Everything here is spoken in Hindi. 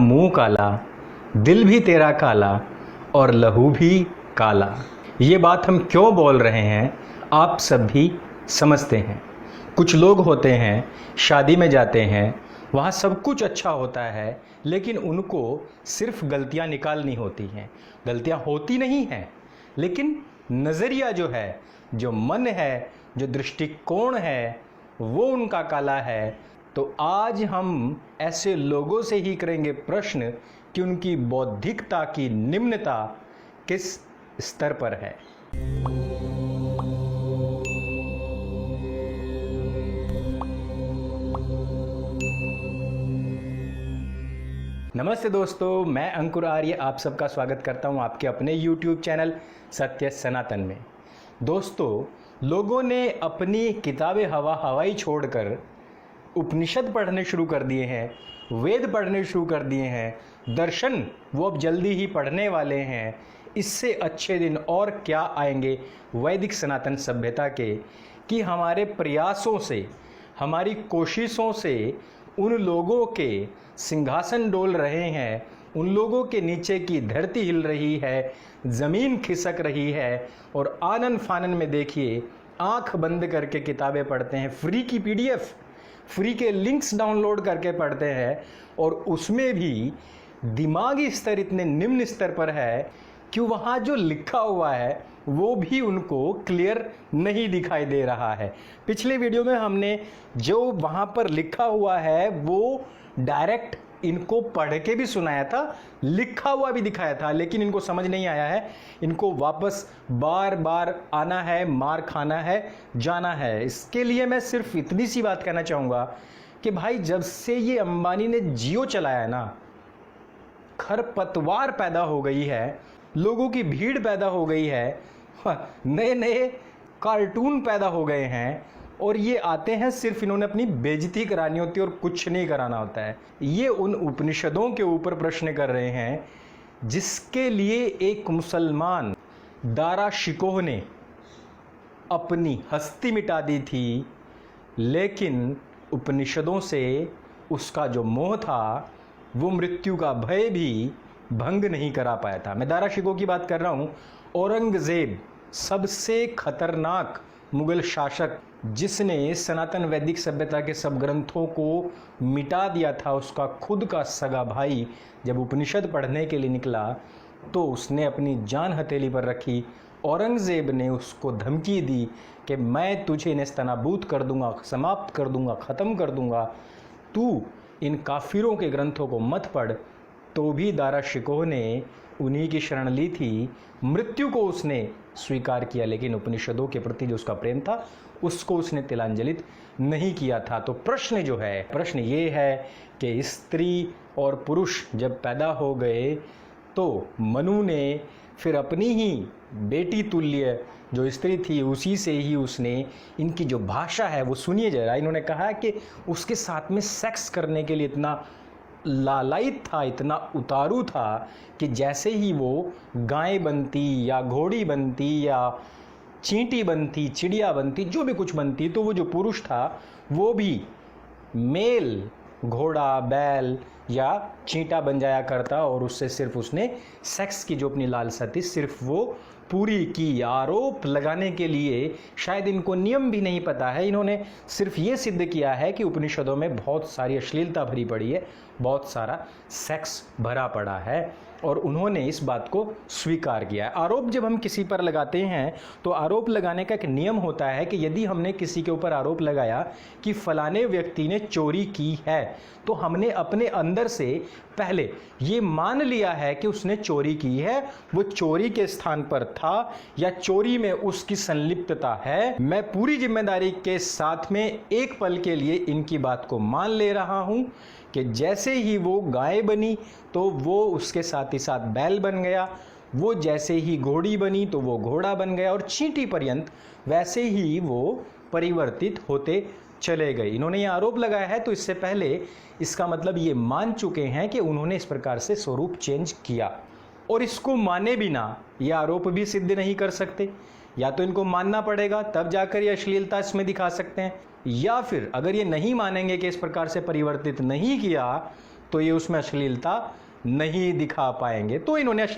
मुंह काला, दिल भी तेरा काला और लहू भी काला। ये बात हम क्यों बोल रहे हैं आप सब भी समझते हैं। कुछ लोग होते हैं, शादी में जाते हैं, वहाँ सब कुछ अच्छा होता है, लेकिन उनको सिर्फ गलतियाँ निकालनी होती हैं। गलतियाँ होती नहीं हैं, लेकिन नज़रिया जो है, जो मन है, जो दृष्टिकोण है, वो उनका काला है। तो आज हम ऐसे लोगों से ही करेंगे प्रश्न कि उनकी बौद्धिकता की निम्नता किस स्तर पर है। नमस्ते दोस्तों, मैं अंकुर आर्य आप सबका स्वागत करता हूं आपके अपने YouTube चैनल सत्य सनातन में। दोस्तों, लोगों ने अपनी किताबें हवाई छोड़कर उपनिषद पढ़ने शुरू कर दिए हैं, वेद पढ़ने शुरू कर दिए हैं, दर्शन वो अब जल्दी ही पढ़ने वाले हैं। इससे अच्छे दिन और क्या आएंगे वैदिक सनातन सभ्यता के कि हमारे प्रयासों से, हमारी कोशिशों से उन लोगों के सिंहासन डोल रहे हैं, उन लोगों के नीचे की धरती हिल रही है, ज़मीन खिसक रही है और आनन फानन में देखिए आंख बंद करके किताबें पढ़ते हैं, फ्री की PDF, फ्री के लिंक्स डाउनलोड करके पढ़ते हैं और उसमें भी दिमागी स्तर इतने निम्न स्तर पर है कि वहाँ जो लिखा हुआ है वो भी उनको क्लियर नहीं दिखाई दे रहा है। पिछले वीडियो में हमने जो वहाँ पर लिखा हुआ है वो डायरेक्ट इनको पढ़ के भी सुनाया था, लिखा हुआ भी दिखाया था, लेकिन इनको समझ नहीं आया है। इनको वापस बार बार आना है, मार खाना है, जाना है। इसके लिए मैं सिर्फ इतनी सी बात कहना चाहूँगा कि भाई जब से ये अंबानी ने जियो चलाया है ना, खरपतवार पैदा हो गई है, लोगों की भीड़ पैदा हो गई है, नए नए कार्टून पैदा हो गए हैं और ये आते हैं सिर्फ इन्होंने अपनी बेइज्जती करानी होती है और कुछ नहीं कराना होता है। ये उन उपनिषदों के ऊपर प्रश्न कर रहे हैं जिसके लिए एक मुसलमान दारा शिकोह ने अपनी हस्ती मिटा दी थी, लेकिन उपनिषदों से उसका जो मोह था वो मृत्यु का भय भी भंग नहीं करा पाया था। मैं दारा शिकोह की बात कर रहा हूँ। औरंगजेब सबसे खतरनाक मुगल शासक जिसने सनातन वैदिक सभ्यता के सब ग्रंथों को मिटा दिया था, उसका खुद का सगा भाई जब उपनिषद पढ़ने के लिए निकला तो उसने अपनी जान हथेली पर रखी। औरंगजेब ने उसको धमकी दी कि मैं तुझे नेस्तनाबूद कर दूंगा, समाप्त कर दूंगा, ख़त्म कर दूंगा, तू इन काफिरों के ग्रंथों को मत पढ़। तो भी दारा शिकोह ने उन्हीं की शरण ली थी, मृत्यु को उसने स्वीकार किया, लेकिन उपनिषदों के प्रति जो उसका प्रेम था उसको उसने तिलांजलित नहीं किया था। तो प्रश्न जो है, प्रश्न ये है कि स्त्री और पुरुष जब पैदा हो गए तो मनु ने फिर अपनी ही बेटी तुल्य जो स्त्री थी उसी से ही उसने इनकी जो भाषा है वो सुनिए जरा। इन्होंने कहा कि उसके साथ में सेक्स करने के लिए इतना लालायित था, इतना उतारू था कि जैसे ही वो गाय बनती या घोड़ी बनती या चींटी बनती, चिड़िया बनती, जो भी कुछ बनती, तो वो जो पुरुष था वो भी मेल घोड़ा, बैल या चींटा बन जाया करता और उससे सिर्फ उसने सेक्स की जो अपनी लालसा थी सिर्फ वो पूरी की। आरोप लगाने के लिए शायद इनको नियम भी नहीं पता है, इन्होंने सिर्फ ये सिद्ध किया है कि उपनिषदों में बहुत सारी अश्लीलता भरी पड़ी है, बहुत सारा सेक्स भरा पड़ा है और उन्होंने इस बात को स्वीकार किया है। आरोप जब हम किसी पर लगाते हैं तो आरोप लगाने का एक नियम होता है कि यदि हमने किसी के ऊपर आरोप लगाया कि फलाने व्यक्ति ने चोरी की है तो हमने अपने अंदर से पहले ये मान लिया है कि उसने चोरी की है, वो चोरी के स्थान पर था या चोरी में उसकी संलिप्तता है। मैं पूरी जिम्मेदारी के साथ में एक पल के लिए इनकी बात को मान ले रहा हूं कि जैसे ही वो गाय बनी तो वो उसके साथ ही साथ बैल बन गया, वो जैसे ही घोड़ी बनी तो वो घोड़ा बन गया और चींटी पर्यंत वैसे ही वो परिवर्तित होते चले गए। इन्होंने ये आरोप लगाया है तो इससे पहले इसका मतलब ये मान चुके हैं कि उन्होंने इस प्रकार से स्वरूप चेंज किया और इसको माने बिना ये आरोप भी सिद्ध नहीं कर सकते। या तो इनको मानना पड़ेगा तब जाकर ये अश्लीलता इसमें दिखा सकते हैं, या फिर अगर ये नहीं मानेंगे कि इस प्रकार से परिवर्तित नहीं किया तो ये उसमें अश्लीलता नहीं दिखा पाएंगे। तो इन्होंने